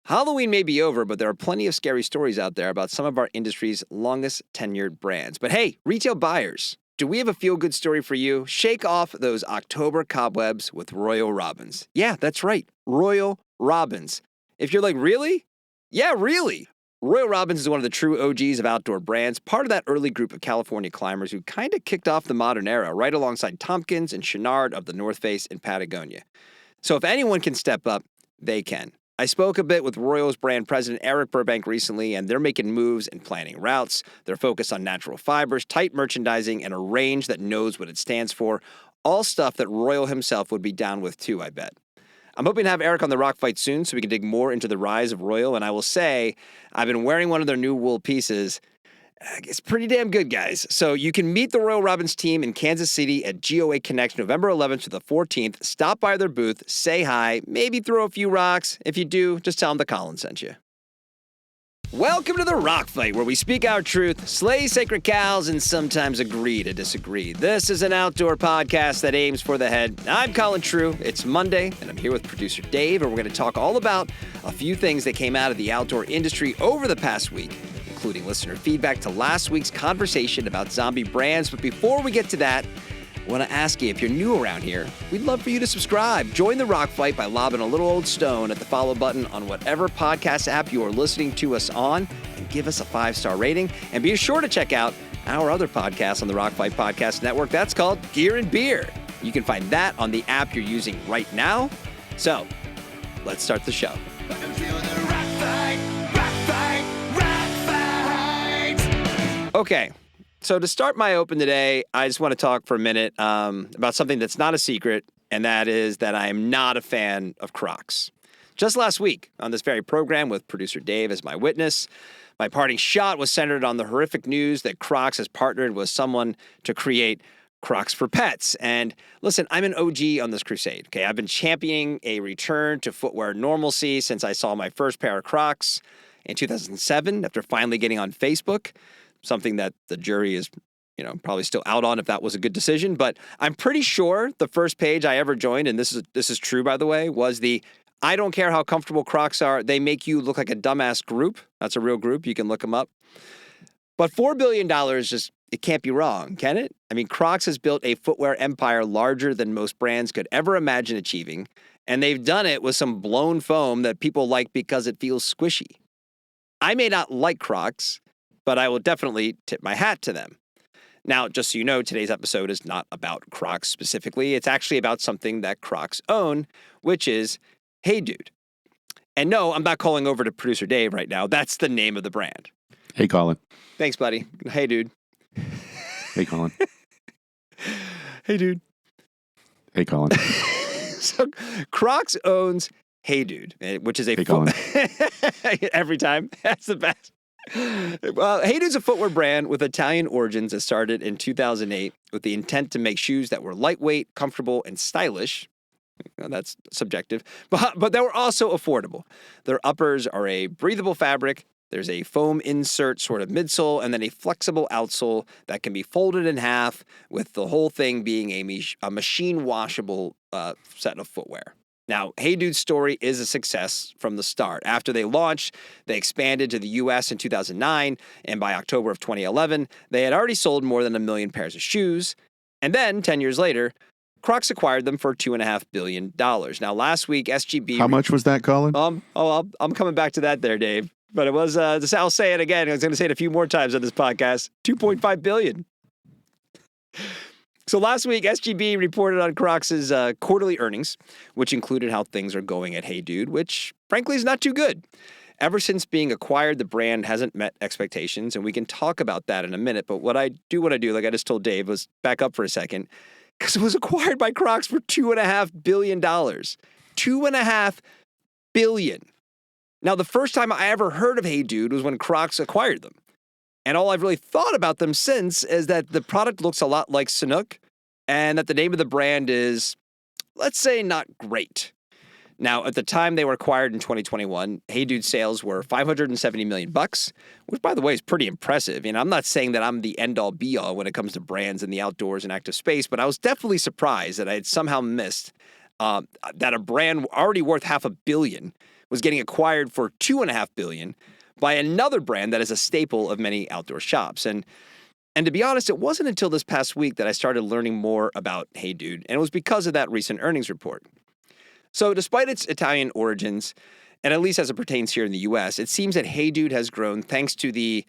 Halloween may be over, but there are plenty of scary stories out there about some of our industry's longest tenured brands. But hey, retail buyers, do we have a feel-good story for you? Shake off those October cobwebs with Royal Robins. Yeah, that's right, Royal Robins. If you're like, really? Yeah, really. Royal Robins is one of the true OGs of outdoor brands, part of that early group of California climbers who kind of kicked off the modern era, right alongside Tompkins and Chenard of the North Face in Patagonia. So if anyone can step up, they can. I spoke a bit with Royal's brand president Eric Burbank recently, and they're making moves and planning routes. They're focused on natural fibers, tight merchandising, and a range that knows what it stands for. All stuff that Royal himself would be down with too, I bet. I'm hoping to have Eric on the Rock Fight soon so we can dig more into the rise of Royal, and I will say I've been wearing one of their new wool pieces. It's pretty damn good, guys. So you can meet the Royal Robins team in Kansas City at GOA Connect November 11th to the 14th. Stop by their booth, say hi, maybe throw a few rocks. If you do, just tell them that Colin sent you. Welcome to the Rock Fight, where we speak our truth, slay sacred cows, and sometimes agree to disagree. This is an outdoor podcast that aims for the head. I'm Colin True. It's Monday, and I'm here with producer Dave, and we're going to talk all about a few things that came out of the outdoor industry over the past week, including listener feedback to last week's conversation about zombie brands. But before we get to that, I want to ask you, if you're new around here, we'd love for you to subscribe. Join the Rock Fight by lobbing a little old stone at the follow button on whatever podcast app you are listening to us on, and give us a 5-star rating. And be sure to check out our other podcast on the Rock Fight Podcast Network. That's called Gear and Beer. You can find that on the app you're using right now. So, let's start the show. Welcome to the Rock Fight, Rock Fight, Rock Fight. Okay. So to start my open today, I just want to talk for a minute about something that's not a secret, and that is that I am not a fan of Crocs. Just last week, on this very program with producer Dave as my witness, my parting shot was centered on the horrific news that Crocs has partnered with someone to create Crocs for pets. And listen, I'm an OG on this crusade, okay? I've been championing a return to footwear normalcy since I saw my first pair of Crocs in 2007 after finally getting on Facebook. Something that the jury is, probably still out on if that was a good decision. But I'm pretty sure the first page I ever joined, and this is true, by the way, was the I don't care how comfortable Crocs are, they make you look like a dumbass group. That's a real group. You can look them up. But $4 billion it can't be wrong, can it? I mean, Crocs has built a footwear empire larger than most brands could ever imagine achieving. And they've done it with some blown foam that people like because it feels squishy. I may not like Crocs, but I will definitely tip my hat to them. Now, just so you know, today's episode is not about Crocs specifically. It's actually about something that Crocs own, which is HeyDude. And no, I'm not calling over to producer Dave right now. That's the name of the brand. Hey, Colin. Thanks, buddy. Hey, dude. Hey, Colin. Hey, dude. Hey, Colin. So Crocs owns HeyDude, which is a Hey, Colin. Every time. That's the best. Well, HeyDude's a footwear brand with Italian origins that started in 2008 with the intent to make shoes that were lightweight, comfortable, and stylish. That's subjective, but they were also affordable. Their uppers are a breathable fabric. There's a foam insert sort of midsole, and then a flexible outsole that can be folded in half, with the whole thing being a machine washable set of footwear. Now, HeyDude's story is a success from the start. After they launched, they expanded to the U.S. in 2009, and by October of 2011, they had already sold more than 1 million pairs of shoes. And then, 10 years later, Crocs acquired them for $2.5 billion. Now, last week, SGB... How much was that, Colin? I'm coming back to that there, Dave. But it was, I'll say it again. I was going to say it a few more times on this podcast. $2.5 billion. So last week, SGB reported on Crocs' quarterly earnings, which included how things are going at HeyDude, which frankly is not too good. Ever since being acquired, the brand hasn't met expectations, and we can talk about that in a minute. But what I do want to do, like I just told Dave, was back up for a second, because it was acquired by Crocs for $2.5 billion. $2.5 billion. Now, the first time I ever heard of HeyDude was when Crocs acquired them. And all I've really thought about them since is that the product looks a lot like Sanuk, and that the name of the brand is, let's say, not great. Now, at the time they were acquired in 2021, HeyDude sales were $570 million, which, by the way, is pretty impressive. I'm not saying that I'm the end-all, be-all when it comes to brands in the outdoors and active space, but I was definitely surprised that I had somehow missed that a brand already worth $500 million was getting acquired for $2.5 billion by another brand that is a staple of many outdoor shops. And to be honest, it wasn't until this past week that I started learning more about HeyDude, and it was because of that recent earnings report. So despite its Italian origins, and at least as it pertains here in the US, it seems that HeyDude has grown thanks to the,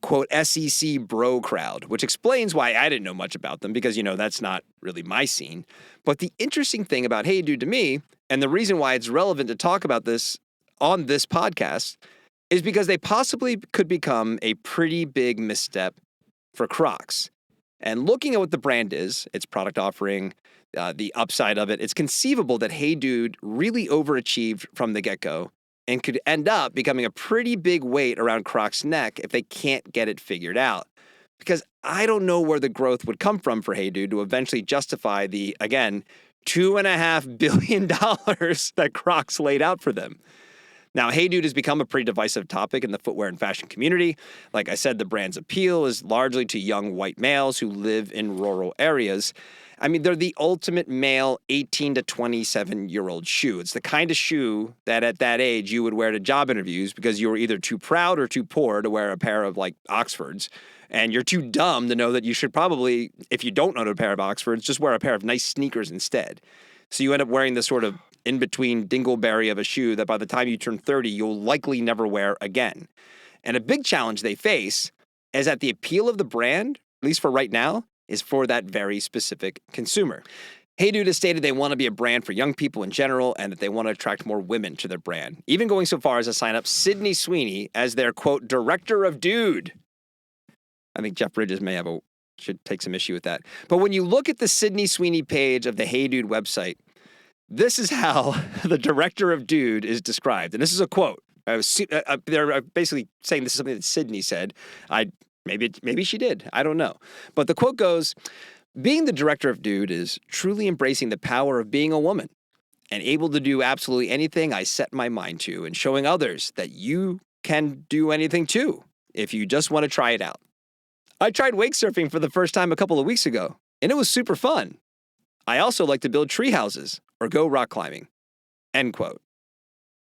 quote, SEC bro crowd, which explains why I didn't know much about them because, that's not really my scene. But the interesting thing about HeyDude to me, and the reason why it's relevant to talk about this on this podcast, is because they possibly could become a pretty big misstep for Crocs. And looking at what the brand is, its product offering, the upside of it, it's conceivable that HeyDude really overachieved from the get-go and could end up becoming a pretty big weight around Crocs' neck if they can't get it figured out. Because I don't know where the growth would come from for HeyDude to eventually justify the, again, $2.5 billion that Crocs laid out for them. Now, HeyDude has become a pretty divisive topic in the footwear and fashion community. Like I said, the brand's appeal is largely to young white males who live in rural areas. I mean, they're the ultimate male 18 to 27-year-old shoe. It's the kind of shoe that at that age you would wear to job interviews because you were either too proud or too poor to wear a pair of, like, Oxfords. And you're too dumb to know that you should probably, if you don't own a pair of Oxfords, just wear a pair of nice sneakers instead. So you end up wearing this sort of in-between dingleberry of a shoe that by the time you turn 30, you'll likely never wear again. And a big challenge they face is that the appeal of the brand, at least for right now, is for that very specific consumer. HeyDude has stated they want to be a brand for young people in general and that they want to attract more women to their brand, even going so far as to sign up Sydney Sweeney as their, quote, director of dude. I think Jeff Bridges should take some issue with that. But when you look at the Sydney Sweeney page of the HeyDude website, this is how the director of dude is described. And this is a quote. They're basically saying this is something that Sydney said. Maybe she did. I don't know. But the quote goes, "Being the director of dude is truly embracing the power of being a woman and able to do absolutely anything I set my mind to and showing others that you can do anything too if you just want to try it out. I tried wake surfing for the first time a couple of weeks ago, and it was super fun. I also like to build tree houses or go rock climbing." End quote.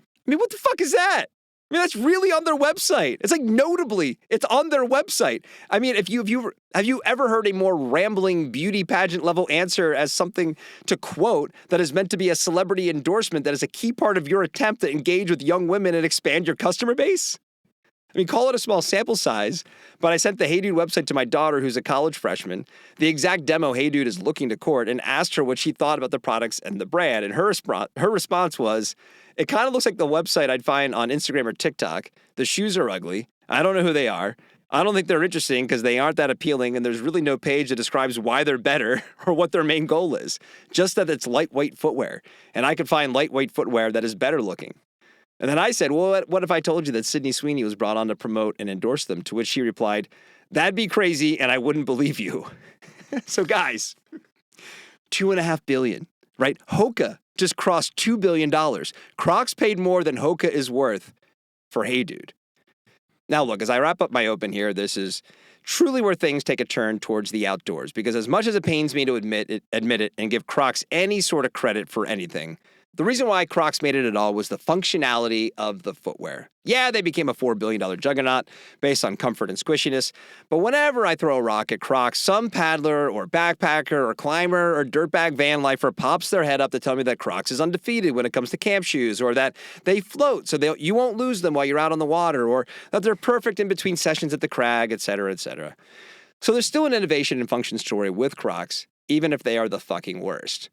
I mean, what the fuck is that? I mean, that's really on their website. It's like notably, it's on their website. I mean, have you ever heard a more rambling beauty pageant level answer as something to quote that is meant to be a celebrity endorsement that is a key part of your attempt to engage with young women and expand your customer base? I mean, call it a small sample size, but I sent the HeyDude website to my daughter, who's a college freshman, the exact demo HeyDude is looking to court, and asked her what she thought about the products and the brand. And her response was, "It kind of looks like the website I'd find on Instagram or TikTok. The shoes are ugly. I don't know who they are. I don't think they're interesting because they aren't that appealing, and there's really no page that describes why they're better or what their main goal is. Just that it's lightweight footwear, and I could find lightweight footwear that is better looking." And then I said, "Well, what if I told you that Sydney Sweeney was brought on to promote and endorse them?" To which she replied, "That'd be crazy, and I wouldn't believe you." So guys, $2.5 billion, right? Hoka just crossed $2 billion. Crocs paid more than Hoka is worth for HeyDude. Now look, as I wrap up my open here, this is truly where things take a turn towards the outdoors, because as much as it pains me to admit it and give Crocs any sort of credit for anything, the reason why Crocs made it at all was the functionality of the footwear. Yeah, they became a $4 billion juggernaut based on comfort and squishiness, but whenever I throw a rock at Crocs, some paddler or backpacker or climber or dirtbag van lifer pops their head up to tell me that Crocs is undefeated when it comes to camp shoes, or that they float so you won't lose them while you're out on the water, or that they're perfect in between sessions at the crag, etc., etc. So there's still an innovation and function story with Crocs, even if they are the fucking worst.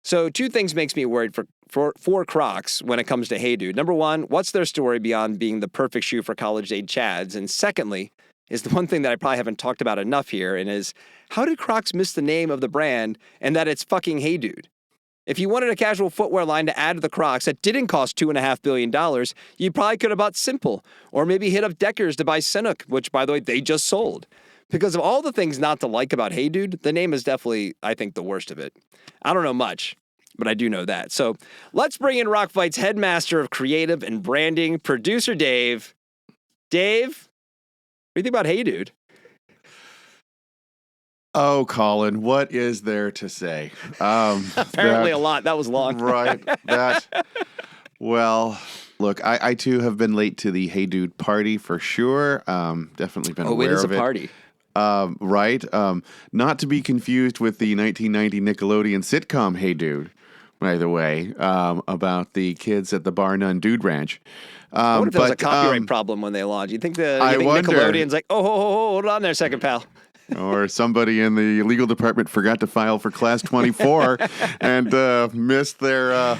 So two things makes me worried for Crocs when it comes to HeyDude. Number one, what's their story beyond being the perfect shoe for college-age chads? And secondly, is the one thing that I probably haven't talked about enough here, and is, how did Crocs miss the name of the brand and that it's fucking HeyDude? If you wanted a casual footwear line to add to the Crocs that didn't cost $2.5 billion, you probably could have bought Simple, or maybe hit up Deckers to buy Sinnock, which, by the way, they just sold. Because of all the things not to like about HeyDude, the name is definitely, I think, the worst of it. I don't know much, but I do know that. So let's bring in Rock Fight's headmaster of creative and branding, producer Dave. Dave, what do you think about HeyDude? Oh, Colin, what is there to say? Apparently a lot. That was long. Right. Well, Look, I too have been late to the HeyDude party for sure. Definitely been aware it is of a it. party. Right. Not to be confused with the 1990 Nickelodeon sitcom HeyDude, by the way, about the kids at the Bar None Dude Ranch. I wonder if there was a copyright problem when they launched. You think Nickelodeon's like, hold on there a second, pal. Or somebody in the legal department forgot to file for Class 24 and missed their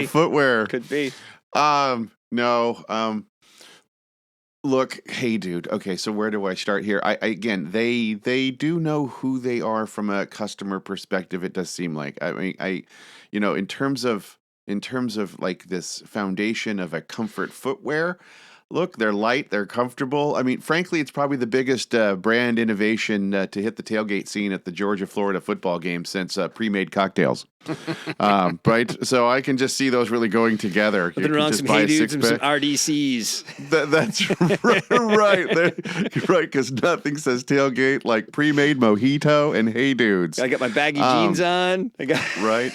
footwear. Could be. No. Look, HeyDude. Okay, so where do I start here? Again, they do know who they are from a customer perspective. It does seem like. I mean, in terms of like this foundation of a comfort footwear. Look, they're light, they're comfortable. I mean, frankly, it's probably the biggest brand innovation to hit the tailgate scene at the Georgia-Florida football game since pre-made cocktails. Right? So I can just see those really going together. Nothing wrong, some HeyDudes and some RDCs. That's right. Right, because nothing says tailgate like pre-made mojito and HeyDudes. I got my baggy jeans on. Right.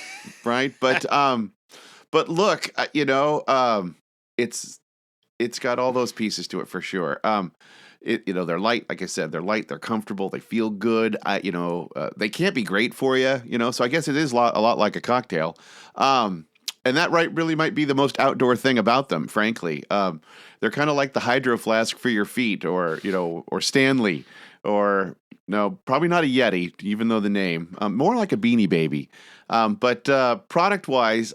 But look, it's got all those pieces to it for sure. They're light, like I said, they're light, they're comfortable, they feel good. They can't be great for you, so I guess it is a lot like a cocktail. And that really might be the most outdoor thing about them, frankly. They're kind of like the Hydro Flask for your feet or Stanley or no, probably not a Yeti, even though the name, more like a Beanie Baby. But product wise,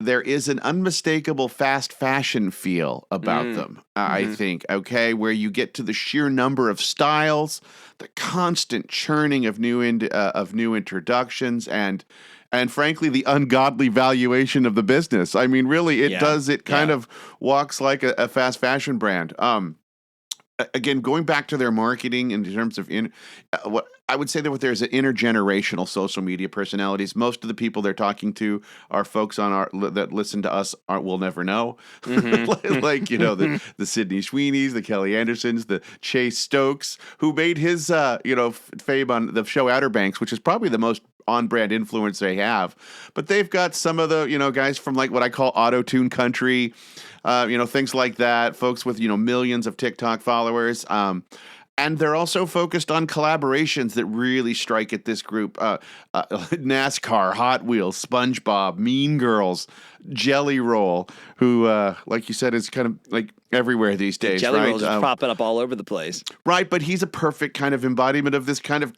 there is an unmistakable fast fashion feel about them, I think, okay, where you get to the sheer number of styles, the constant churning of new introductions, and frankly, the ungodly valuation of the business. I mean, really, it kind of walks like a fast fashion brand. Again, going back to their marketing in terms of what I would say that there's an intergenerational social media personalities. Most of the people they're talking to are folks that listen to us will never know, like the Sydney Sweeneys, the Kelly Andersons, the Chase Stokes, who made his fame on the show Outer Banks, which is probably the most on-brand influence they have. But they've got some of the guys from like what I call auto-tune country. Things like that, folks with, millions of TikTok followers. And they're also focused on collaborations that really strike at this group. NASCAR, Hot Wheels, SpongeBob, Mean Girls, Jelly Roll, who, like you said, is kind of like everywhere these days. Jelly right? Roll's just popping up all over the place. Right, but he's a perfect kind of embodiment of this kind of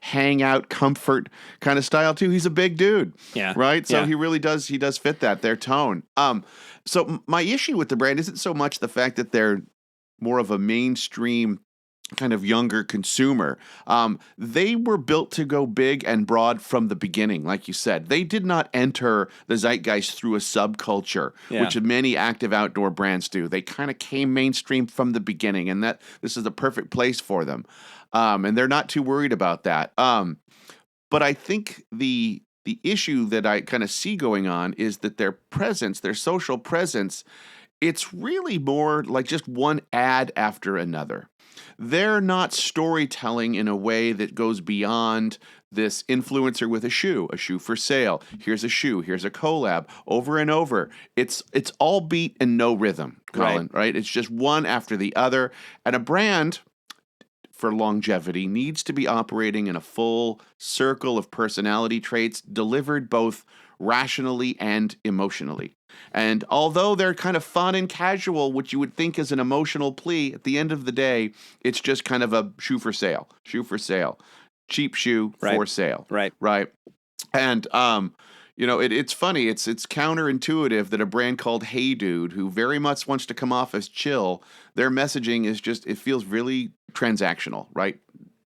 hangout comfort kind of style too. He's a big dude. Yeah. Right? So he really does fit their tone. So my issue with the brand isn't so much the fact that they're more of a mainstream kind of younger consumer. They were built to go big and broad from the beginning, like you said. They did not enter the zeitgeist through a subculture, which many active outdoor brands do. They kind of came mainstream from the beginning, and that this is the perfect place for them. And they're not too worried about that. But I think the issue that I kind of see going on is that their social presence, it's really more like just one ad after another. They're not storytelling in a way that goes beyond this influencer with a shoe for sale. Here's a shoe, here's a collab, over and over. It's all beat and no rhythm, Colin, right? It's just one after the other. And a brand, for longevity, needs to be operating in a full circle of personality traits delivered both rationally and emotionally. And although they're kind of fun and casual, which you would think is an emotional plea, at the end of the day, it's just kind of a shoe for sale, cheap shoe for sale. Right. And, it's funny. It's counterintuitive that a brand called HeyDude, who very much wants to come off as chill, their messaging is just, it feels really transactional, right?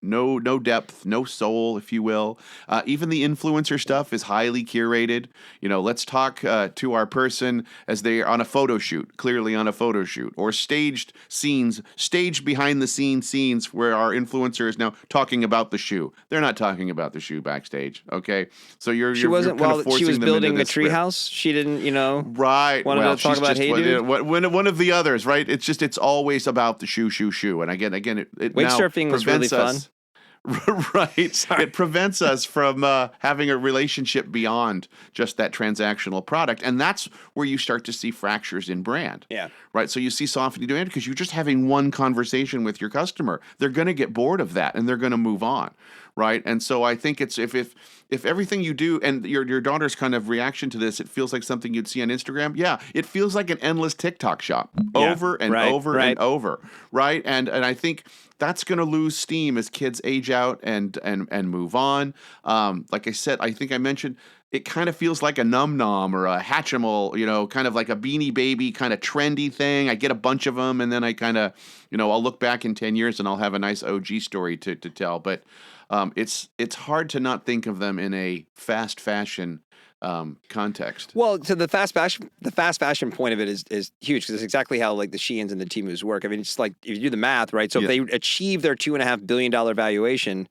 No depth, no soul, if you will. Even the influencer stuff is highly curated. Let's talk to our person as they are on a photo shoot, clearly on a photo shoot, or staged behind the scenes where our influencer is now talking about the shoe. They're not talking about the shoe backstage. Okay, so she wasn't while she was building a treehouse. She didn't, right. Wanted to talk about HeyDude. One of the others, right? It's always about the shoe. And again, it wake now surfing was really fun. Right. Sorry. It prevents us from having a relationship beyond just that transactional product. And that's where you start to see fractures in brand. Yeah. Right. So you see softening demand because you're just having one conversation with your customer. They're going to get bored of that and they're going to move on. Right. And so I think it's if everything you do and your daughter's kind of reaction to this, it feels like something you'd see on Instagram. Yeah. It feels like an endless TikTok shop Yeah, over and right, over right. and over. Right. And I think that's going to lose steam as kids age out and move on. Like I said, I think I mentioned it kind of feels like a Num Nom or a Hatchimal, kind of like a Beanie Baby kind of trendy thing. I get a bunch of them and then I kind of, I'll look back in 10 years and I'll have a nice OG story to tell. But it's hard to not think of them in a fast fashion context. Well, so the fast fashion point of it is huge because it's exactly how like the Sheins and the Temus work. I mean, it's like if you do the math, right? So if they achieve their $2.5 billion valuation,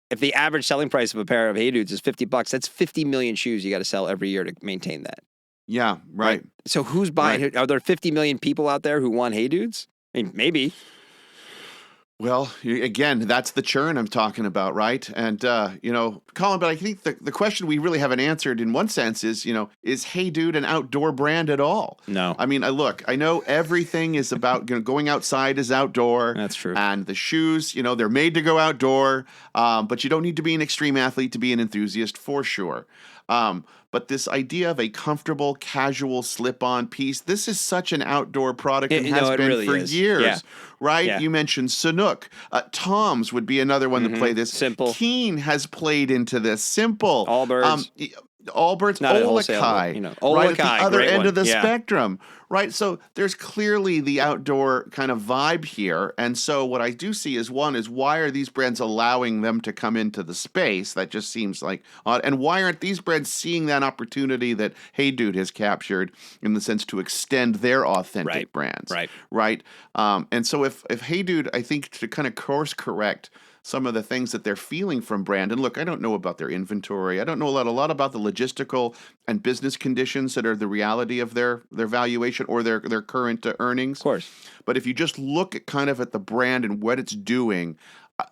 if the average selling price of a pair of HeyDudes is $50, that's 50 million shoes you got to sell every year to maintain that. Yeah, right. So who's buying? Right. Are there 50 million people out there who want HeyDudes? I mean, maybe. Well, again, that's the churn I'm talking about, right? And, Colin, but I think the question we really haven't answered in one sense is HeyDude an outdoor brand at all? No. I mean, I know everything is about, going outside is outdoor. That's true. And the shoes, they're made to go outdoor, but you don't need to be an extreme athlete to be an enthusiast for sure. But this idea of a comfortable, casual slip-on piece, this is such an outdoor product and has been really for is. years, right? Yeah. You mentioned Sanuk. Tom's would be another one to play this. Simple. Keen has played into this. Simple. Allbirds. Allbirds, Not a wholesale, Olakai, but, right at the Olakai, other great end one. of the Yeah. spectrum, right? So there's clearly the outdoor kind of vibe here. And so what I do see is why are these brands allowing them to come into the space? That just seems like odd. And why aren't these brands seeing that opportunity that HeyDude has captured in the sense to extend their authentic brands? Right. And so if HeyDude, I think to kind of course correct some of the things that they're feeling from brand. And look, I don't know about their inventory. I don't know a lot about the logistical and business conditions that are the reality of their valuation or their current earnings. Of course. But if you just look at kind of at the brand and what it's doing,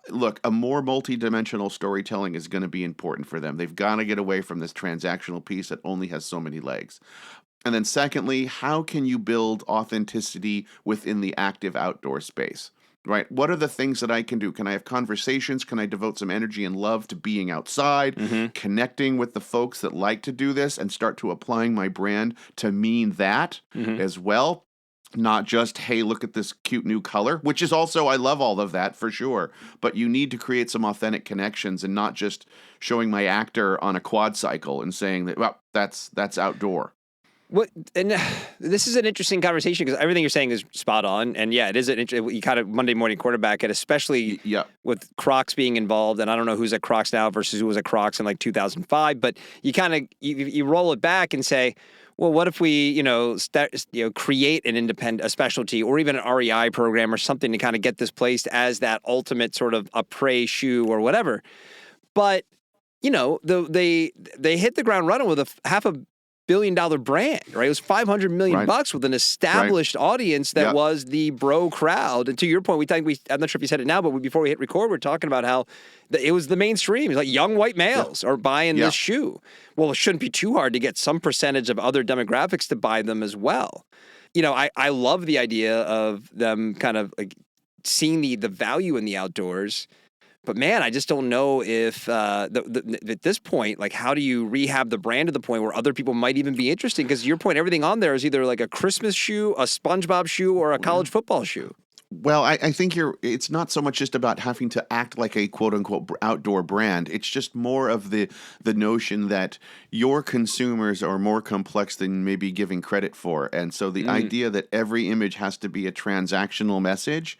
look, a more multidimensional storytelling is going to be important for them. They've got to get away from this transactional piece that only has so many legs. And then secondly, how can you build authenticity within the active outdoor space? Right? What are the things that I can do? Can I have conversations? Can I devote some energy and love to being outside, connecting with the folks that like to do this and start to applying my brand to mean that as well? Not just, hey, look at this cute new color, which is also, I love all of that for sure. But you need to create some authentic connections and not just showing my actor on a quad cycle and saying that, well, that's outdoor. And this is an interesting conversation because everything you're saying is spot on. And yeah, it is you kind of Monday morning quarterback it, especially with Crocs being involved. And I don't know who's at Crocs now versus who was at Crocs in like 2005. But you kind of you roll it back and say, well, what if we create an independent, a specialty, or even an REI program or something to kind of get this placed as that ultimate sort of a prey shoe or whatever. But they hit the ground running with a $500 million brand, right? It was $500 million bucks with an established audience that was the bro crowd. And to your point, I'm not sure if you said it now, but before we hit record, we're talking about how it was the mainstream. It's like young white males are buying this shoe. Well, it shouldn't be too hard to get some percentage of other demographics to buy them as well. I love the idea of them kind of like seeing the value in the outdoors. But man, I just don't know if at this point, like, how do you rehab the brand to the point where other people might even be interested? Because your point, everything on there is either like a Christmas shoe, a SpongeBob shoe, or a college football shoe. Well, I think it's not so much just about having to act like a quote unquote outdoor brand. It's just more of the notion that your consumers are more complex than maybe giving credit for. And so the idea that every image has to be a transactional message,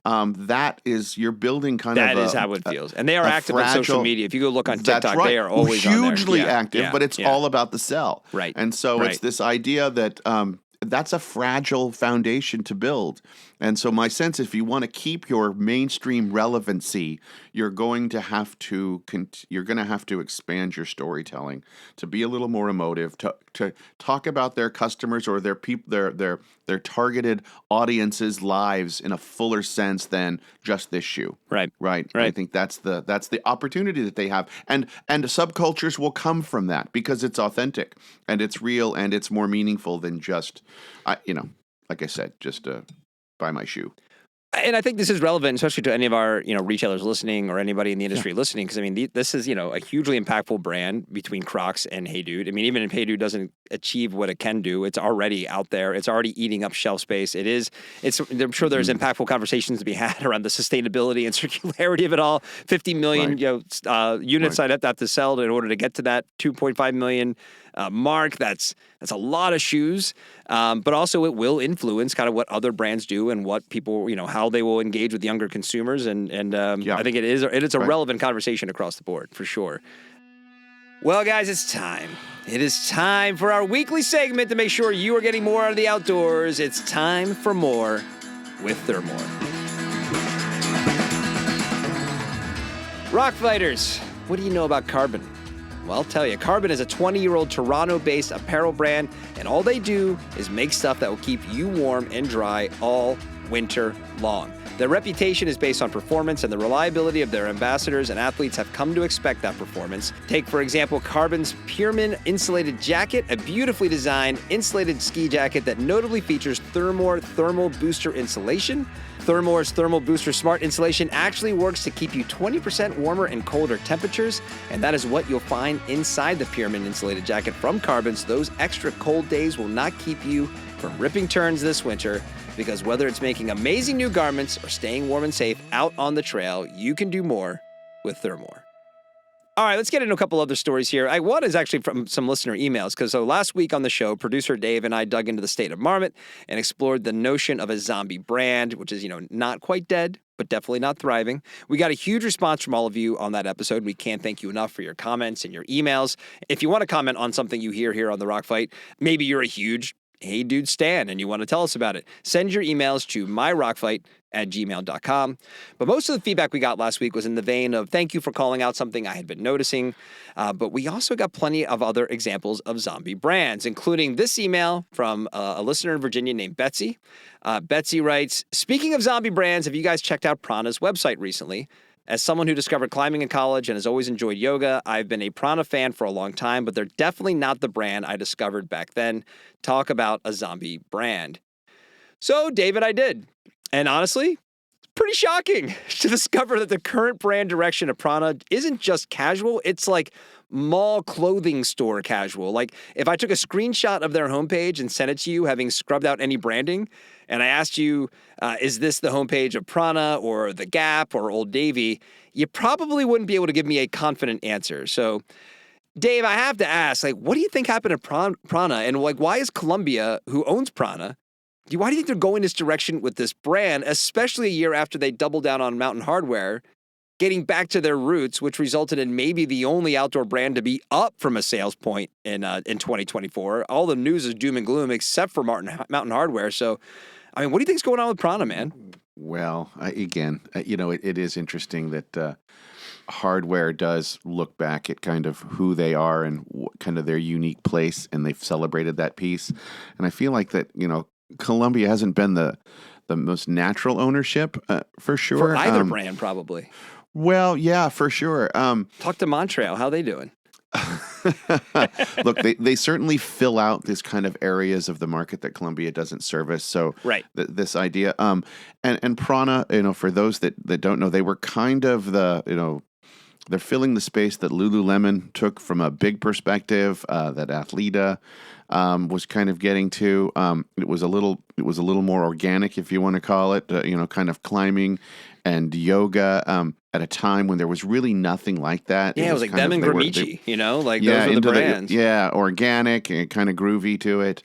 that is, you're building kind of that is how it feels. And they are active on social media. If you go look on TikTok, they are always hugely on there. active, but it's all about the sell. Right. And so it's this idea that that's a fragile foundation to build. And so my sense, if you want to keep your mainstream relevancy, you're going to have to expand your storytelling to be a little more emotive, to talk about their customers or their people, their their targeted audiences' lives in a fuller sense than just this shoe. Right. Right. Right. I think that's the opportunity that they have. And subcultures will come from that because it's authentic and it's real and it's more meaningful than just, like I said, just buy my shoe. And I think this is relevant, especially to any of our, retailers listening or anybody in the industry listening, because I mean, this is, a hugely impactful brand between Crocs and HeyDude. I mean, even if HeyDude doesn't achieve what it can do, it's already out there. It's already eating up shelf space. I'm sure there's impactful conversations to be had around the sustainability and circularity of it all. 50 million, units I'd have to sell in order to get to that 2.5 million mark. That's a lot of shoes, but also it will influence kind of what other brands do and what people, how they will engage with younger consumers. And I think it's a relevant conversation across the board for sure. Well, guys, it's time. It is time for our weekly segment to make sure you are getting more out of the outdoors. It's time for more with Thermore. Rock Fighters, what do you know about Carbon? Well, I'll tell you, Carbon is a 20-year-old Toronto-based apparel brand, and all they do is make stuff that will keep you warm and dry all winter long. Their reputation is based on performance, and the reliability of their ambassadors and athletes have come to expect that performance. Take, for example, Carbon's Pyramid Insulated Jacket, a beautifully designed insulated ski jacket that notably features Thermore Thermal Booster Insulation. Thermore's Thermal Booster Smart Insulation actually works to keep you 20% warmer in colder temperatures, and that is what you'll find inside the Pyramid Insulated Jacket from Carbon, so those extra cold days will not keep you from ripping turns this winter, because whether it's making amazing new garments or staying warm and safe out on the trail, you can do more with Thermore. All right, let's get into a couple other stories here. One is actually from some listener emails, because last week on the show, producer Dave and I dug into the state of marmot and explored the notion of a zombie brand, which is, not quite dead, but definitely not thriving. We got a huge response from all of you on that episode. We can't thank you enough for your comments and your emails. If you want to comment on something you hear here on The Rock Fight, maybe you're a huge HeyDude stan and you want to tell us about it, send your emails to myrockfight@gmail.com. But most of the feedback we got last week was in the vein of thank you for calling out something I had been noticing. But we also got plenty of other examples of zombie brands, including this email from a listener in Virginia named Betsy. Betsy writes, speaking of zombie brands, have you guys checked out prAna's website recently? As someone who discovered climbing in college and has always enjoyed yoga, I've been a prAna fan for a long time, but they're definitely not the brand I discovered back then. Talk about a zombie brand. So, David, I did. And honestly, it's pretty shocking to discover that the current brand direction of prAna isn't just casual, it's like mall clothing store casual. Like, if I took a screenshot of their homepage and sent it to you, having scrubbed out any branding, and I asked you, is this the homepage of prAna or The Gap or Old Navy, you probably wouldn't be able to give me a confident answer. So, Dave, I have to ask, what do you think happened to prAna? And, why is Columbia, who owns prAna, why do you think they're going this direction with this brand, especially a year after they doubled down on Mountain Hardwear, getting back to their roots, which resulted in maybe the only outdoor brand to be up from a sales point in 2024? All the news is doom and gloom except for Mountain Hardwear. So, what do you think's going on with prAna, man? Well, it is interesting that hardware does look back at kind of who they are and kind of their unique place, and they've celebrated that piece. And I feel like that, Columbia hasn't been the most natural ownership for sure. For either brand, probably. Well, yeah, for sure. Talk to Montreal. How they doing? Look, they certainly fill out this kind of areas of the market that Columbia doesn't service. So right. This idea, and prAna, for those that don't know, they were kind of they're filling the space that Lululemon took from a big perspective, that Athleta was kind of getting to. It was a little more organic, if you want to call it, kind of climbing and yoga at a time when there was really nothing like that. Yeah, it was like them and Gramici, those were the brands. Organic and kind of groovy to it.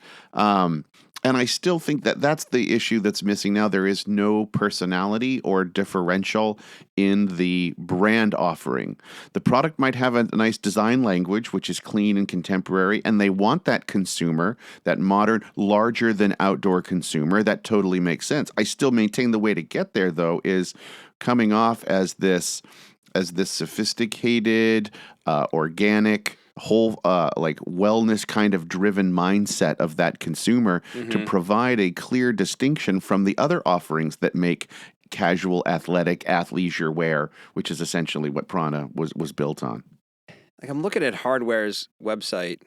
And I still think that that's the issue that's missing now. There is no personality or differential in the brand offering. The product might have a nice design language, which is clean and contemporary, and they want that consumer, that modern, larger than outdoor consumer. That totally makes sense. I still maintain the way to get there, though, is coming off as this sophisticated, organic, whole like wellness kind of driven mindset of that consumer to provide a clear distinction from the other offerings that make casual athletic athleisure wear, which is essentially what prAna was built on. Like I'm looking at Hardware's website.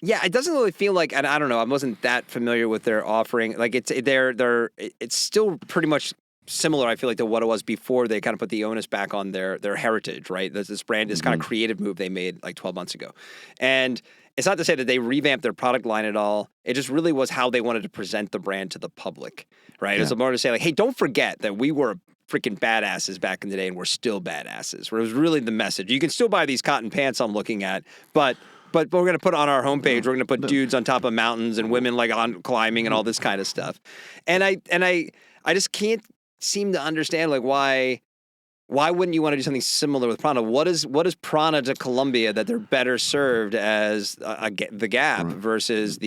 Yeah, it doesn't really feel like, and I don't know, I wasn't that familiar with their offering. Like it's still pretty much similar, I feel like, to what it was before they kind of put the onus back on their heritage, right? This brand, this kind of creative move they made like 12 months ago. And it's not to say that they revamped their product line at all. It just really was how they wanted to present the brand to the public, right? It was more to say like, hey, don't forget that we were freaking badasses back in the day and we're still badasses. Where it was really the message. You can still buy these cotton pants I'm looking at, but we're going to put on our homepage, we're going to put dudes on top of mountains and women like on climbing and all this kind of stuff. And I just can't seem to understand like why wouldn't you want to do something similar with prAna? What is prAna to Columbia that they're better served as the Gap versus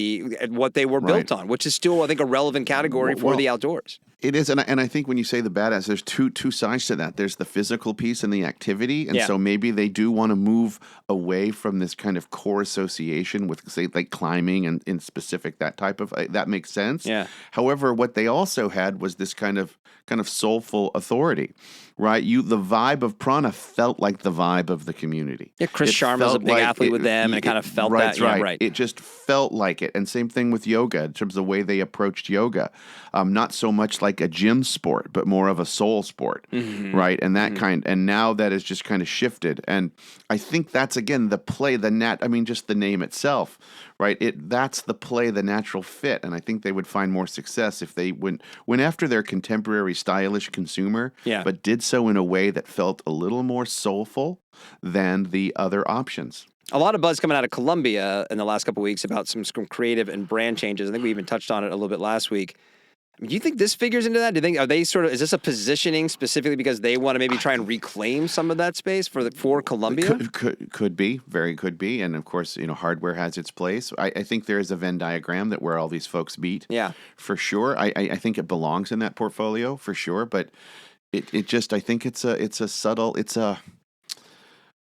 what they were built on, which is still, I think, a relevant category for the outdoors. It is, and I think when you say the badass, there's two sides to that. There's the physical piece and the activity, and so maybe they do want to move away from this kind of core association with, say, like climbing and in specific that type of that makes sense. Yeah. However, what they also had was this kind of soulful authority, right? The vibe of prAna felt like the vibe of the community. Yeah, Chris Sharma's a big athlete with them, and it kind of felt that. Right. Yeah, right. It just felt like it. And same thing with yoga in terms of the way they approached yoga. Not so much like a gym sport, but more of a soul sport, right? And that and now that has just kind of shifted. And I think that's, again, the play, just the name itself, right? That's the play, the natural fit. And I think they would find more success if they went after their contemporary stylish consumer, but did so in a way that felt a little more soulful than the other options. A lot of buzz coming out of Columbia in the last couple of weeks about some creative and brand changes. I think we even touched on it a little bit last week. I mean, do you think this figures into that? Do you think is this a positioning specifically because they want to maybe try and reclaim some of that space for Columbia? Could be, very could be, and of course, Hardware has its place. I think there is a Venn diagram that where all these folks meet. Yeah, for sure. I think it belongs in that portfolio for sure, but it just, I think it's a subtle,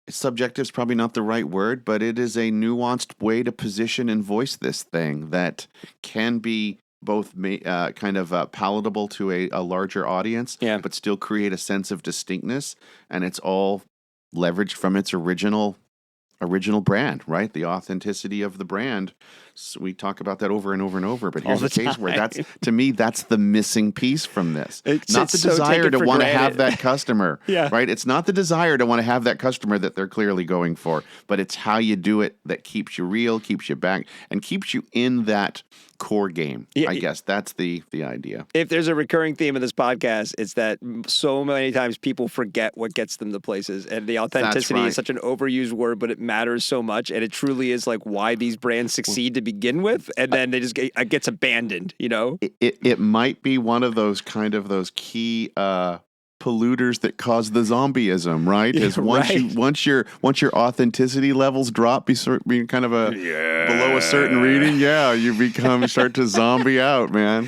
subjective is probably not the right word, but it is a nuanced way to position and voice this thing that can be both kind of palatable to a larger audience, but still create a sense of distinctness. And it's all leveraged from its original brand, right? The authenticity of the brand. So we talk about that over and over and over, but here's a case where that's the missing piece from this. It's the desire to want to have that customer, right? It's not the desire to want to have that customer that they're clearly going for, but it's how you do it that keeps you real, keeps you back, and keeps you in that core game. I guess that's the idea. If there's a recurring theme of this podcast, it's that so many times people forget what gets them to places, and the authenticity is such an overused word, but it matters so much, and it truly is like why these brands succeed to begin with, and then they just it gets abandoned. It might be one of those those key polluters that cause the zombieism, right? Is once your authenticity levels drop, being kind of below a certain reading, you start to zombie out, man.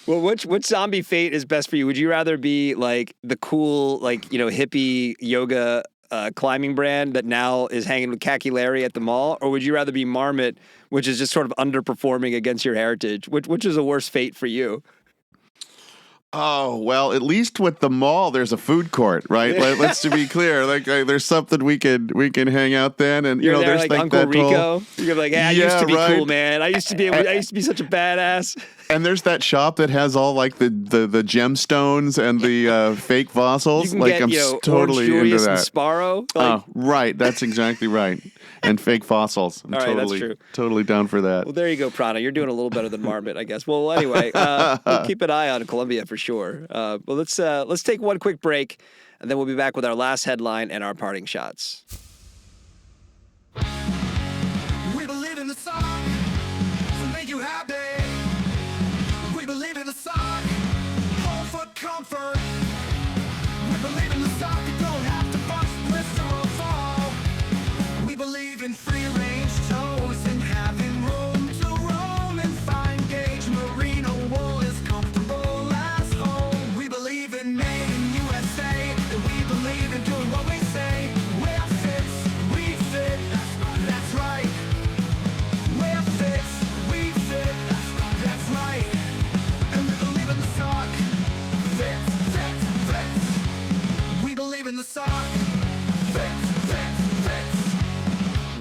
Well, which zombie fate is best for you? Would you rather be like the cool, hippie yoga climbing brand that now is hanging with Khaki Larry at the mall, or would you rather be Marmot, which is just sort of underperforming against your heritage? Which is a worse fate for you? Oh, well, at least with the mall, there's a food court, right? Let's to be clear, there's something we can hang out then, and There, there's Uncle Rico. You're like, I used to be cool, man. I used to be such a badass. And there's that shop that has all the gemstones and the fake fossils. You can get, I'm totally into that. And Sparrow. Right. That's exactly right. And fake fossils. I'm totally down for that. Well, there you go, prAna. You're doing a little better than Marmot, I guess. Well, anyway, we'll keep an eye on Columbia for sure. Well, let's take one quick break, and then we'll be back with our last headline and our parting shots. We believe in the sock to make you happy. We believe in the sock, home for comfort. We believe in the sock, you don't have to bust, blister, or fall. We believe in free range toes and having room to roam and fine gauge merino wool is comfortable as home. We believe in made in USA, and we believe in doing what we say. Wear fits, we fit. That's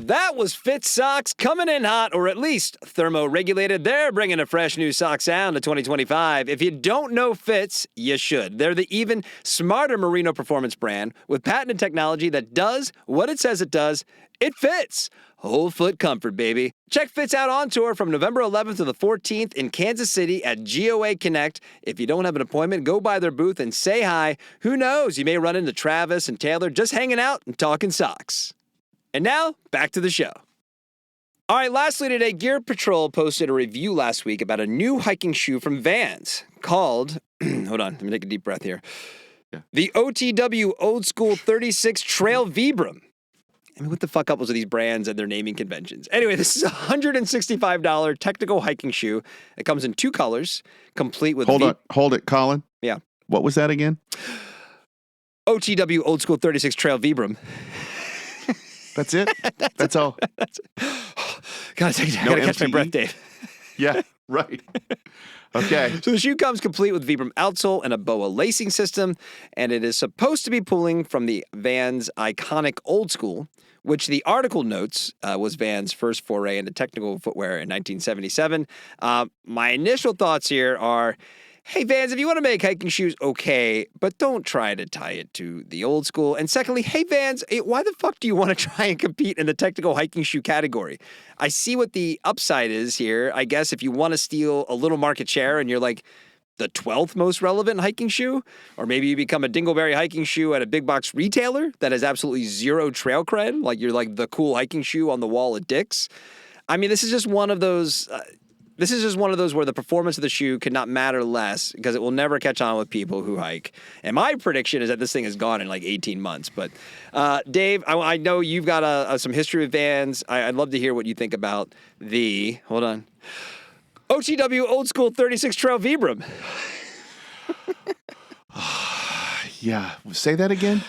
That was Fitz Socks coming in hot, or at least thermo-regulated. They're bringing a fresh new sock sound to 2025. If you don't know Fitz, you should. They're the even smarter merino performance brand with patented technology that does what it says it does. It fits. Whole foot comfort, baby. Check Fitz out on tour from November 11th to the 14th in Kansas City at GOA Connect. If you don't have an appointment, go by their booth and say hi. Who knows? You may run into Travis and Taylor just hanging out and talking socks. And now, back to the show. All right, lastly today, Gear Patrol posted a review last week about a new hiking shoe from Vans called, hold on, let me take a deep breath here. Yeah. The OTW Old School 36 Trail Vibram. I mean, what the fuck up was with these brands and their naming conventions? Anyway, this is a $165 technical hiking shoe. It comes in 2 colors, complete with... Hold it, Colin. Yeah. What was that again? OTW Old School 36 Trail Vibram. That's it? That's all? Gotta catch my breath, Dave. Yeah, right. Okay. So the shoe comes complete with Vibram outsole and a BOA lacing system, and it is supposed to be pulling from the Vans iconic Old School, which the article notes was Vans' first foray into technical footwear in 1977. My initial thoughts here are, hey, Vans, if you want to make hiking shoes, okay, but don't try to tie it to the Old School. And secondly, hey, Vans, why the fuck do you want to try and compete in the technical hiking shoe category? I see what the upside is here. I guess if you want to steal a little market share and you're like the 12th most relevant hiking shoe, or maybe you become a dingleberry hiking shoe at a big box retailer that has absolutely zero trail cred, like you're like the cool hiking shoe on the wall at Dick's. I mean, this is just one of those... where the performance of the shoe could not matter less because it will never catch on with people who hike. And my prediction is that this thing is gone in like 18 months. But Dave, I know you've got some history with Vans. I'd love to hear what you think about the, hold on, OTW Old School 36 Trail Vibram. Yeah. Say that again?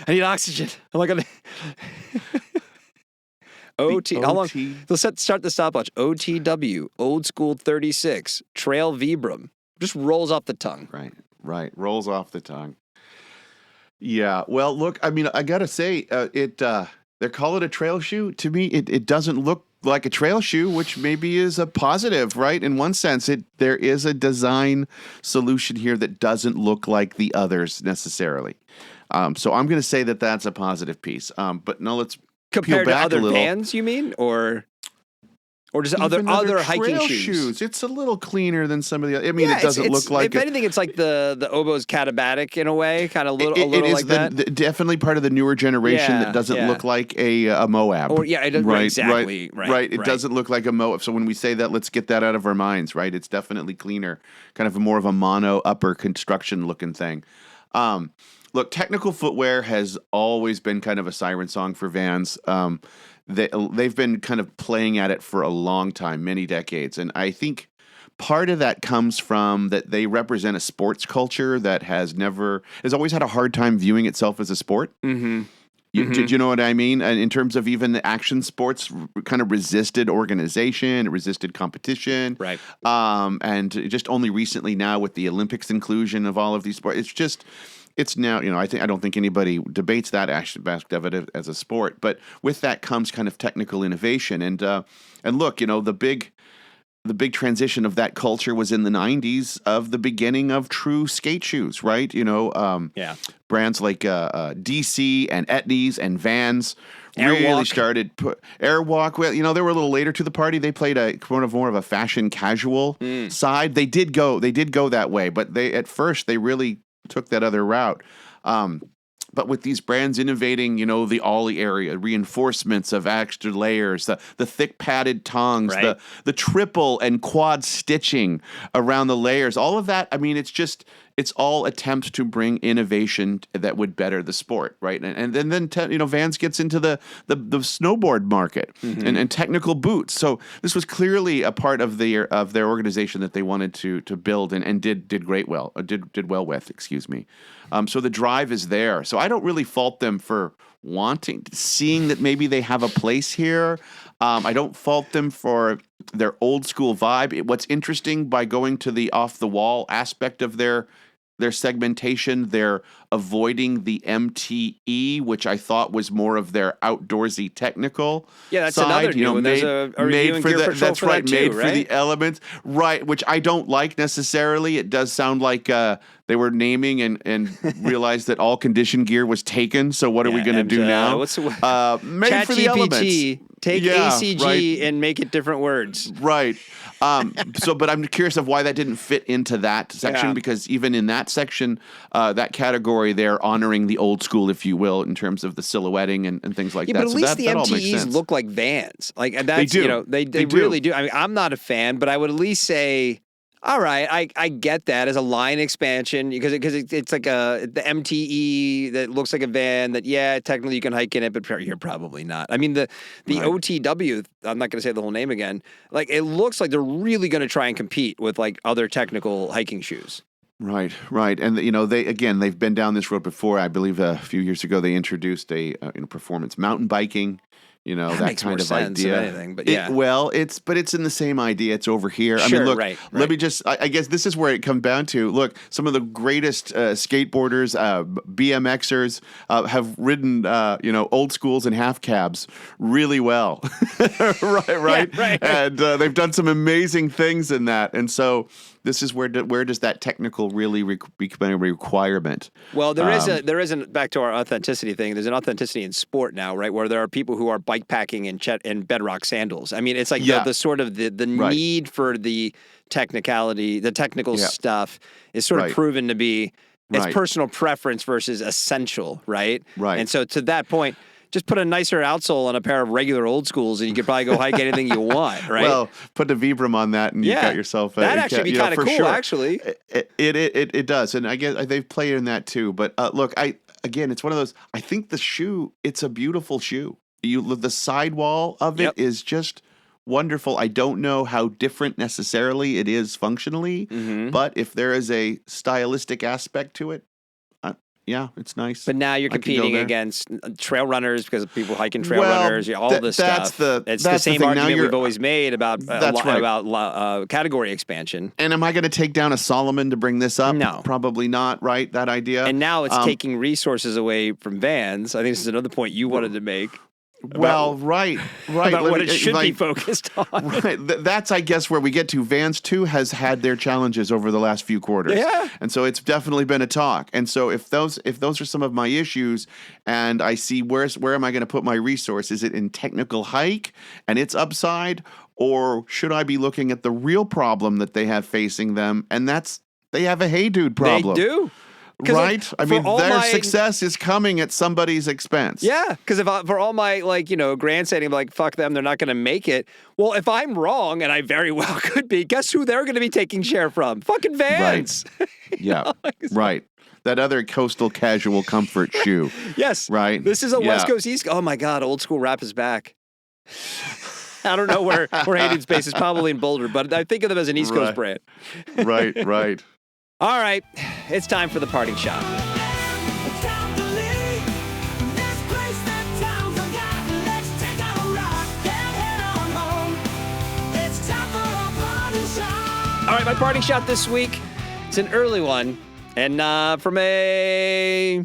I need oxygen. I'm like, how long? Let's start the stopwatch. OTW, Old School 36, Trail Vibram. Just rolls off the tongue. Right. Rolls off the tongue. Yeah. Well, look, I mean, I got to say, they call it a trail shoe. To me, it doesn't look like a trail shoe, which maybe is a positive, right? In one sense, there is a design solution here that doesn't look like the others necessarily. So I'm going to say that that's a positive piece. But no, let's compared to other Vans, you mean, or just other hiking shoes? It's a little cleaner than some of the other. I mean, it doesn't look like. If anything, it's like the Oboz Catabatic in a way, kind of a little like that. Definitely part of the newer generation that doesn't look like a Moab. Or it doesn't exactly right. It doesn't look like a Moab. So when we say that, let's get that out of our minds, right? It's definitely cleaner, kind of more of a mono upper construction looking thing. Look, technical footwear has always been kind of a siren song for Vans. They've been kind of playing at it for a long time, many decades. And I think part of that comes from that they represent a sports culture that has always had a hard time viewing itself as a sport. Mm-hmm. Did you know what I mean? And in terms of even the action sports kind of resisted organization, resisted competition. Right. And just only recently now with the Olympics inclusion of all of these sports, it's now, I don't think anybody debates that aspect of it as a sport, but with that comes kind of technical innovation. And look, the big transition of that culture was in the 90s of the beginning of true skate shoes, right? Brands like DC and Etnies and Vans really started Airwalk. Well, they were a little later to the party. They played more of a fashion casual side. They did go that way, but at first they really took that other route. But with these brands innovating, the ollie area, reinforcements of extra layers, the thick padded tongues, right. the triple and quad stitching around the layers, all of that, I mean, it's all attempts to bring innovation that would better the sport, right? And then Vans gets into the snowboard market and technical boots. So this was clearly a part of their organization that they wanted to build and did well with. Excuse me. So the drive is there. So I don't really fault them for seeing that maybe they have a place here. I don't fault them for their old school vibe. What's interesting by going to the off the wall aspect of their their segmentation. They're avoiding the MTE, which I thought was more of their outdoorsy technical. Yeah, that's side. another new one. There's a review and gear patrol that's for right, that too, made for right? the elements, right? Which I don't like necessarily. It does sound like they were naming and realized that all condition gear was taken. So what are we going to do now? What's made for the elements. ChatGPT, take ACG and make it different words. Right. But I'm curious of why that didn't fit into that section, because even in that section, that category, they're honoring the old school, if you will, in terms of the silhouetting and things like that. But at least the that all makes MTEs sense. look like Vans. Like, and that's, They do. you know, they really do. I mean, I'm not a fan, but I would at least say, all right, I get that as a line expansion because it's like the MTE that looks like a van that, yeah, technically you can hike in it, but you're probably not. I mean, the OTW, I'm not going to say the whole name again, like it looks like they're really going to try and compete with like other technical hiking shoes. Right. And you know, they've been down this road before. I believe a few years ago they introduced a performance mountain biking. You know, that makes kind more of sense idea. than anything, but yeah. It's in the same idea. It's over here. I Sure, mean, look, right. let me just, I guess this is where it comes down to, look, some of the greatest skateboarders, BMXers have ridden, old schools and half cabs really well. right. Yeah, right. And they've done some amazing things in that. And so this is where does that technical really become a requirement? Well, there isn't back to our authenticity thing. There's an authenticity in sport now, right? Where there are people who are bike packing in bedrock sandals. I mean, it's like the sort of the Right. need for the technicality, the technical stuff is sort Right. of proven to be it's Right. personal preference versus essential, right? Right. And so to that point, just put a nicer outsole on a pair of regular old schools, and you could probably go hike anything you want, right? Well, put the Vibram on that, and you got yourself. That'd actually be kind of for cool, sure. actually. It does, and I guess they've played in that too. But look, it's one of those. I think the shoe, it's a beautiful shoe. The sidewall of it is just wonderful. I don't know how different necessarily it is functionally, but if there is a stylistic aspect to it, yeah, it's nice. But now you're I could go competing there. against trail runners because people hiking trail Well, runners, all this that's stuff. It's the that's same thing. Now argument you're- we've always made about That's right. about category expansion. And am I going to take down a Solomon to bring this up? No. Probably not, right? That idea. And now it's taking resources away from Vans. I think this is another point you wanted to make. Right. About Let what me- it should be like, focused on. Right. That's, I guess, where we get to. Vans, too, has had their challenges over the last few quarters. Yeah. And so it's definitely been a talk. And so if those are some of my issues, and I see where am I going to put my resource? Is it in technical hike and its upside? Or should I be looking at the real problem that they have facing them? And that's they have a HeyDude problem. They do. 'Cause, like, Right? I for mean, all their my- success is coming at somebody's expense. Yeah, because for all my grandstanding, like fuck them, they're not going to make it. Well, if I'm wrong, and I very well could be, guess who they're going to be taking share from? Fucking Vans. Yeah. Right. That other coastal casual comfort shoe. Yes. Right. This is a West Yeah. Coast East. Oh my God, old school rap is back. I don't know where HeyDude's base is, probably in Boulder, but I think of them as an East Coast brand. Right. All right, it's time for the parting shot. It's time to leave this place that town forgot. Let's take out a rock and head on home. It's time for a party shot. All right, my parting shot this week. It's an early one, and from a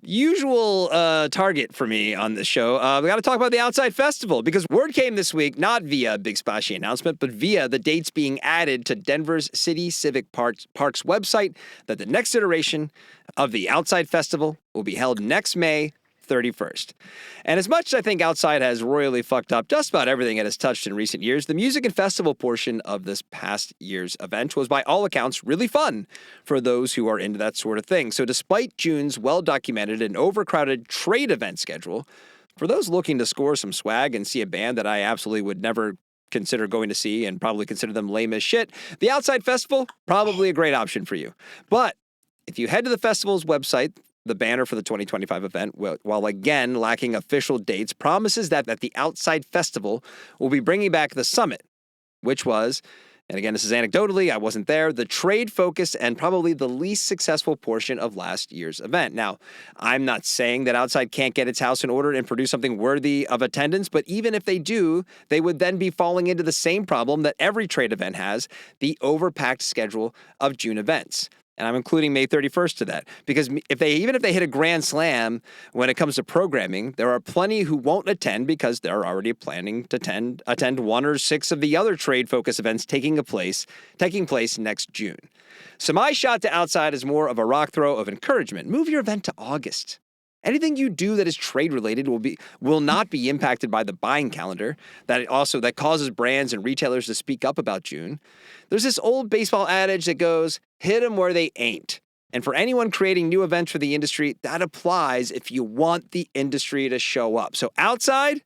usual target for me on this show, we got to talk about the Outside Festival, because word came this week, not via a big splashy announcement, but via the dates being added to Denver's City Civic Parks website, that the next iteration of the Outside Festival will be held next May 31st. And as much as I think Outside has royally fucked up just about everything it has touched in recent years, the music and festival portion of this past year's event was by all accounts really fun for those who are into that sort of thing. So despite June's well-documented and overcrowded trade event schedule, for those looking to score some swag and see a band that I absolutely would never consider going to see and probably consider them lame as shit, the Outside Festival, probably a great option for you. But if you head to the festival's website, the banner for the 2025 event, while again lacking official dates, promises that the Outside Festival will be bringing back the summit, which was, and again, this is anecdotally, I wasn't there, the trade-focused and probably the least successful portion of last year's event. Now, I'm not saying that Outside can't get its house in order and produce something worthy of attendance, but even if they do, they would then be falling into the same problem that every trade event has, the overpacked schedule of June events. And I'm including May 31st to that because even if they hit a grand slam when it comes to programming, there are plenty who won't attend because they're already planning to attend 1 or 6 of the other trade focus events taking place next June. So my shot to Outside is more of a rock throw of encouragement. Move your event to August. Anything you do that is trade related will not be impacted by the buying calendar that causes brands and retailers to speak up about June. There's this old baseball adage that goes, hit them where they ain't. And for anyone creating new events for the industry, that applies if you want the industry to show up. So Outside,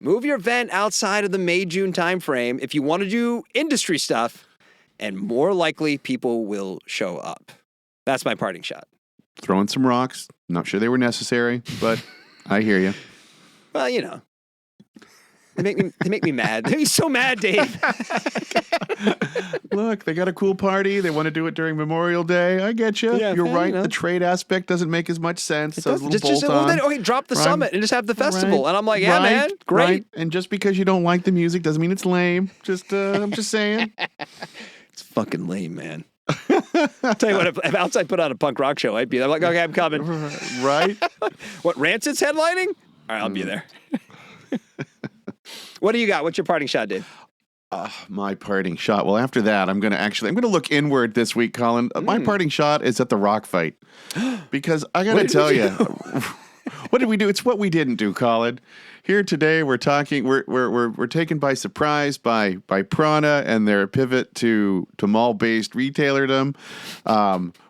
move your event outside of the May-June timeframe if you want to do industry stuff, and more likely people will show up. That's my parting shot. Throwing some rocks. Not sure they were necessary, but I hear you. Well, you know, they make me mad. They make me so mad, Dave. Look, they got a cool party. They want to do it during Memorial Day. I get you. Yeah, You're right. you know. The trade aspect doesn't make as much sense. So Drop the summit and just have the festival. Right, And I'm like, yeah, man, great. Right. And just because you don't like the music doesn't mean it's lame. I'm just saying. It's fucking lame, man. Tell you what, if Outside put on a punk rock show, I'd be there. I'm like, okay, I'm coming. Right? What, Rancid's headlining? All right, I'll be there. What do you got? What's your parting shot, Dave? My parting shot. Well, after that, I'm going to look inward this week, Colin. My parting shot is at the rock fight. Because I got to tell you, what did we do? It's what we didn't do, Colin. Here today, we're taken by surprise by prAna and their pivot to mall-based retailerdom.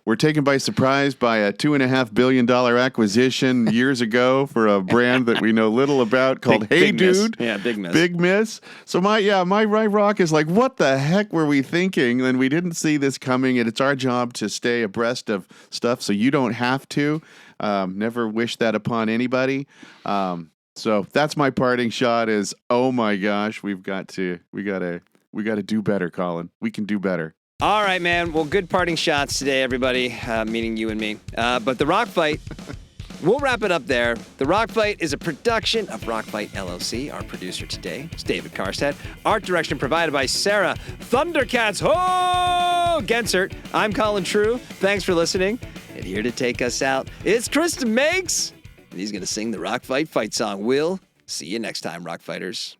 We're taken by surprise by a $2.5 billion acquisition years ago for a brand that we know little about called HeyDude. Yeah, big miss. Big miss. So my rock is like, what the heck were we thinking? And we didn't see this coming, and it's our job to stay abreast of stuff so you don't have to. Never wish that upon anybody. So that's my parting shot is, oh my gosh, we got to do better, Colin. We can do better. All right, man. Well, good parting shots today, everybody, meaning you and me. But the Rock Fight, we'll wrap it up there. The Rock Fight is a production of Rock Fight LLC. Our producer today is David Karstad. Art direction provided by Sarah Thundercats Gensert. I'm Colin True. Thanks for listening. And here to take us out, it's Kristen Makes. And he's going to sing the Rock Fight fight song. We'll see you next time, Rock Fighters.